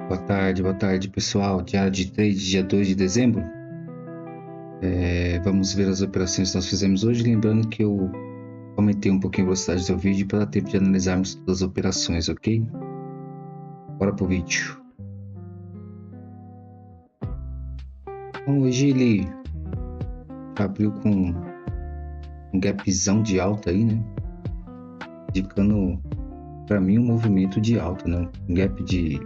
Boa tarde pessoal. Diário de trade, dia 2 de dezembro. Vamos ver as operações que nós fizemos hoje. Lembrando que eu aumentei um pouquinho a velocidade do vídeo para dar tempo de analisarmos todas as operações, ok? Bora pro vídeo. Então, hoje ele abriu com um gapzão de alta aí, né? Indicando para mim um movimento de alta, né? Um gap de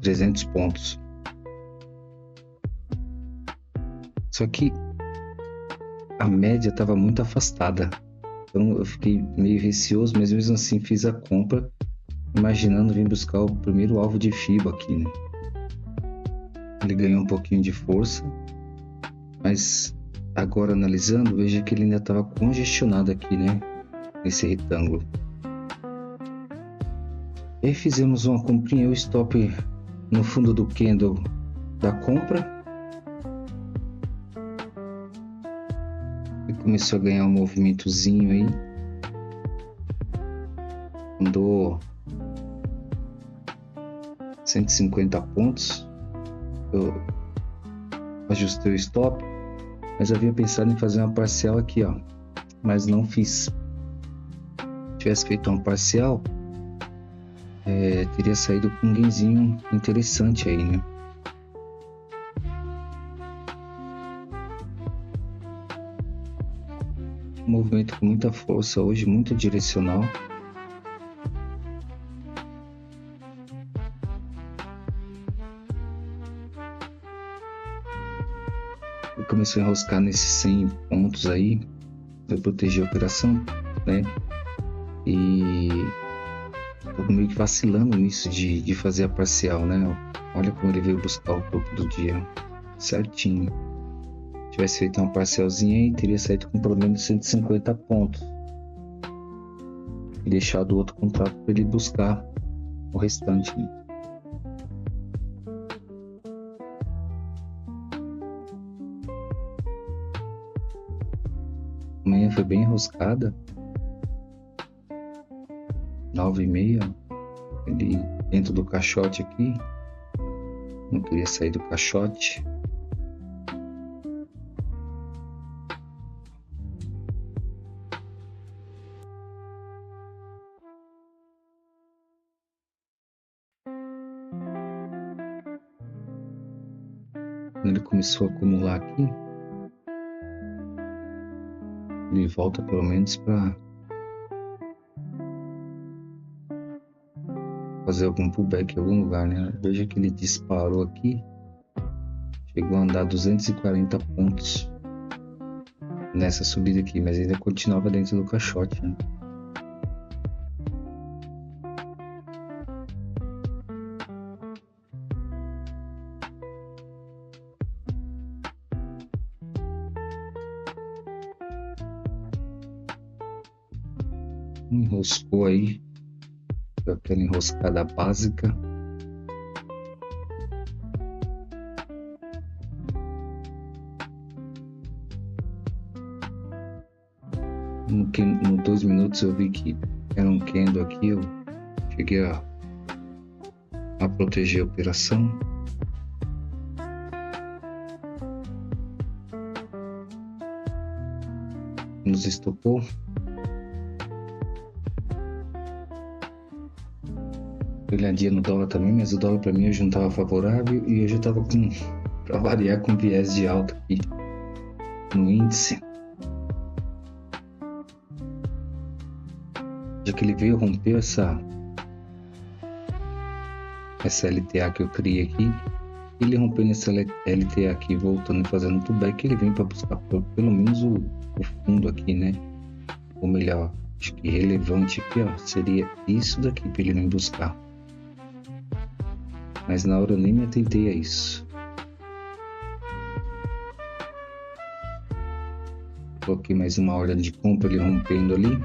300 pontos. Só que a média estava muito afastada, então eu fiquei meio receoso, mas mesmo assim fiz a compra, imaginando vir buscar o primeiro alvo de FIBA aqui, né? Ele ganhou um pouquinho de força, mas agora analisando, veja que ele ainda estava congestionado aqui, né? Nesse retângulo. E aí fizemos uma comprinha, o stop no fundo do candle da compra. Começou a ganhar um movimentozinho aí, andou 150 pontos. Eu ajustei o stop, mas havia pensado em fazer uma parcial aqui, ó, mas não fiz. Se tivesse feito uma parcial, teria saído com um gainzinho interessante aí, né? Um movimento com muita força hoje, muito direcional. Eu comecei a enroscar nesses 100 pontos aí, para proteger a operação, né? E tô meio que vacilando nisso de fazer a parcial, né? Olha como ele veio buscar o topo do dia certinho. Se tivesse feito uma parcialzinha aí, teria saído com pelo menos 150 pontos e deixado o outro contrato para ele buscar o restante, né? Amanhã foi bem enroscada, 9h30, ele dentro do caixote aqui, não queria sair do caixote. Quando ele começou a acumular aqui, ele volta pelo menos para fazer algum pullback em algum lugar, né? Veja que ele disparou aqui, chegou a andar 240 pontos nessa subida aqui, mas ainda continuava dentro do caixote, né? Enroscou aí, aquela enroscada básica. No 2 minutos eu vi que era um candle aqui, eu cheguei a proteger a operação. Nos estopou. Olhadinha no dólar também, mas o dólar para mim hoje não estava favorável e eu já estava para variar, com viés de alta aqui no índice. Já que ele veio romper essa LTA que eu criei aqui, ele rompendo essa LTA aqui, voltando e fazendo um pullback, ele vem para buscar pelo menos o fundo aqui, né? Ou melhor, acho que relevante aqui, ó, seria isso daqui para ele vir buscar. Mas na hora eu nem me atentei a isso. Coloquei mais uma ordem de compra, ele rompendo ali.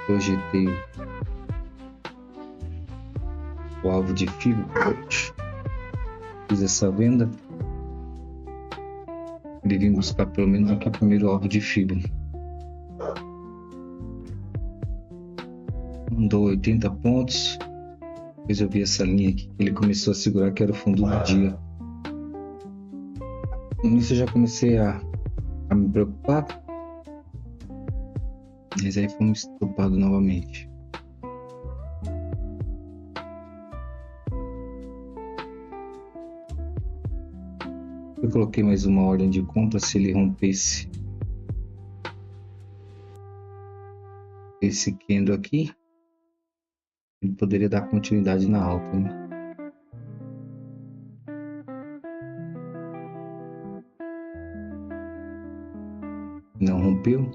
Projetei o alvo de FIBA. Fiz essa venda. Ele vem buscar pelo menos aqui o primeiro alvo de FIBA. Mandou 80 pontos. Depois eu vi essa linha aqui que ele começou a segurar, que era o fundo do dia. Nisso eu já comecei a me preocupar, mas aí fomos estopados novamente. Eu coloquei mais uma ordem de compra. Se ele rompesse esse candle aqui, ele poderia dar continuidade na alta, né? Não rompeu,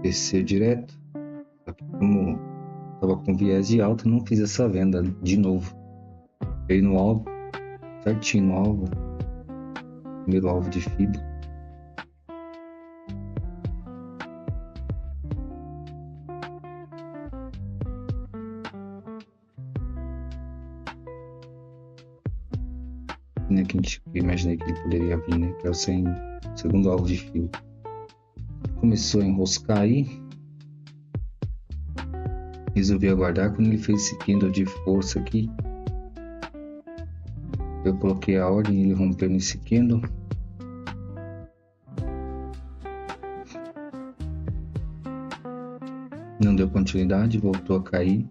desceu direto, só que como estava com viés de alta, não fiz essa venda de novo. Veio no alvo, certinho no alvo, primeiro alvo de FIBA. Né, que eu imaginei que ele poderia vir, né? Que é o segundo alvo de FIBA. Começou a enroscar aí. Resolvi aguardar. Quando ele fez esse candle de força aqui, eu coloquei a ordem e ele rompeu nesse candle. Não deu continuidade, voltou a cair.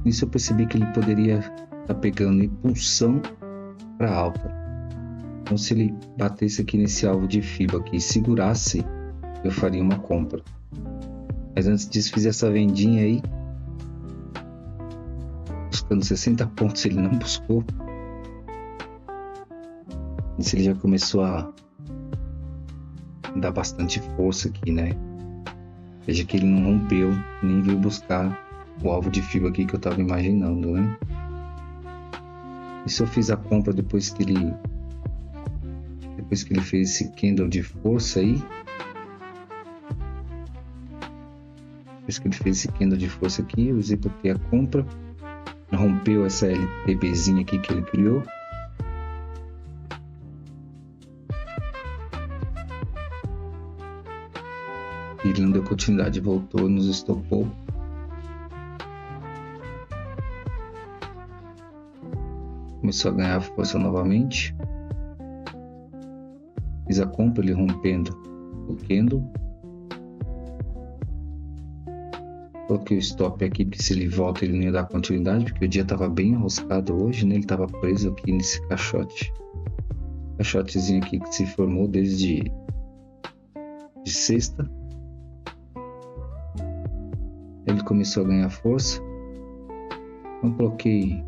Nisso eu percebi que ele poderia estar pegando impulsão para alta. Então, se ele batesse aqui nesse alvo de FIBA aqui e segurasse, eu faria uma compra. Mas antes disso, fiz essa vendinha aí, buscando 60 pontos. Ele não buscou. Isso ele já começou a dar bastante força aqui, né? Veja que ele não rompeu, nem veio buscar o alvo de FIBA aqui que eu estava imaginando, né? Isso eu fiz a compra depois que ele fez esse candle de força aí. Depois que ele fez esse candle de força aqui, eu executei a compra. Rompeu essa LTBzinha aqui que ele criou. Ele não deu continuidade, voltou, nos estopou. Começou a ganhar força novamente. Fiz a compra, ele rompendo o candle. Coloquei o stop aqui, porque se ele volta ele não ia dar continuidade, porque o dia estava bem enroscado hoje, né? Ele estava preso aqui nesse caixote. Caixotezinho aqui que se formou desde de sexta. Ele começou a ganhar força. Então coloquei,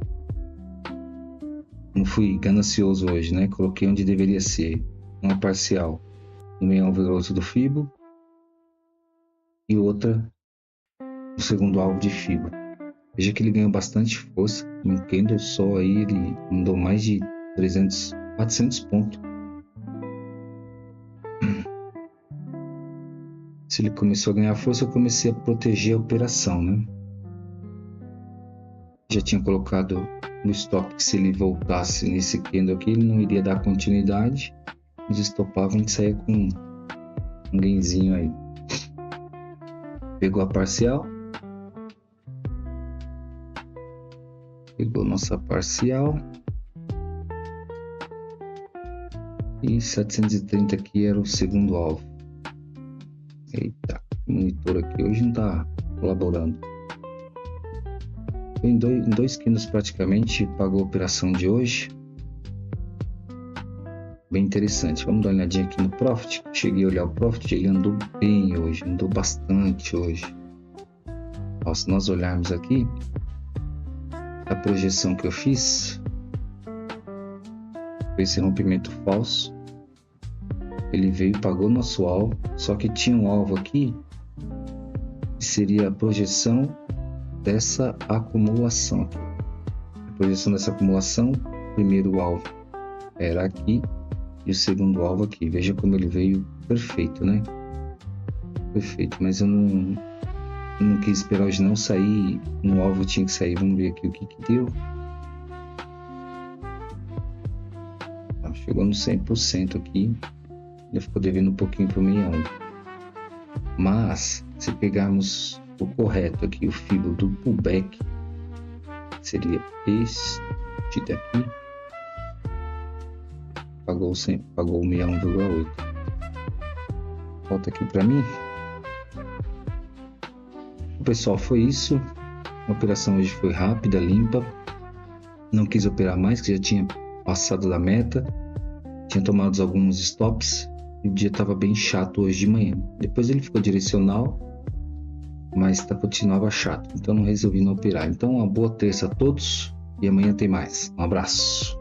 não fui ganancioso hoje, né? Coloquei onde deveria ser, uma parcial no meio alvo grosso do FIBO e outra no segundo alvo de FIBO. Veja que ele ganhou bastante força. Em um candle só aí ele mandou mais de 400 pontos. Se ele começou a ganhar força, eu comecei a proteger a operação, né? Já tinha colocado no stop que se ele voltasse nesse candle aqui, ele não iria dar continuidade. Nos estopava, a gente saía com um gainzinho aí. Pegou a parcial. Pegou nossa parcial. E 730 aqui era o segundo alvo. Eita, o monitor aqui hoje não tá colaborando. Em 2 quilos praticamente pagou a operação de hoje. Bem interessante. Vamos dar uma olhadinha aqui no Profit. Cheguei a olhar o Profit, ele andou bem hoje, andou bastante hoje. Ó, se nós olharmos aqui a projeção que eu fiz, esse rompimento falso, ele veio e pagou nosso alvo, só que tinha um alvo aqui que seria a projeção dessa acumulação aqui. A projeção dessa acumulação, o primeiro alvo era aqui e o segundo alvo aqui. Veja como ele veio perfeito, né? Perfeito, mas eu não quis esperar hoje não sair no alvo, tinha que sair. Vamos ver aqui o que deu. Chegou no 100% aqui. Ele ficou devendo um pouquinho para o 61. Mas se pegarmos o correto aqui, o filo do pullback seria este daqui. Pagou 61,8. Volta aqui para mim. Pessoal, foi isso. A operação hoje foi rápida, limpa. Não quis operar mais, que já tinha passado da meta. Tinha tomado alguns stops. E o dia estava bem chato hoje de manhã. Depois ele ficou direcional, mas continuava chato. Então não resolvi não operar. Então uma boa terça a todos e amanhã tem mais. Um abraço.